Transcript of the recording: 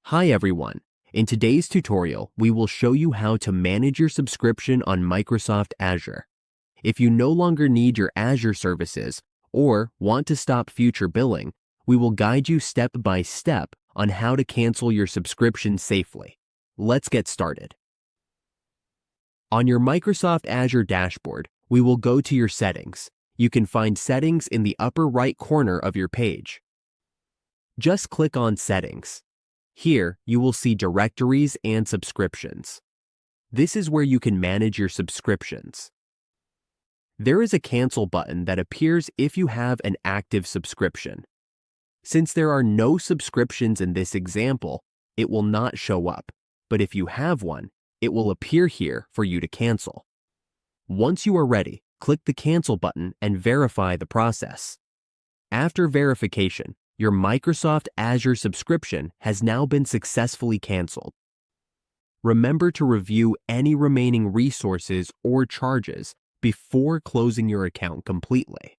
Hi everyone. In today's tutorial, we will show you how to manage your subscription on Microsoft Azure. If you no longer need your Azure services or want to stop future billing, we will guide you step by step on how to cancel your subscription safely. Let's get started. On your Microsoft Azure dashboard, we will go to your settings. You can find settings in the upper right corner of your page. Just click on Settings. Here, you will see Directories and Subscriptions. This is where you can manage your subscriptions. There is a Cancel button that appears if you have an active subscription. Since there are no subscriptions in this example, it will not show up, but if you have one, it will appear here for you to cancel. Once you are ready, click the Cancel button and verify the process. After verification, your Microsoft Azure subscription has now been successfully canceled. Remember to review any remaining resources or charges before closing your account completely.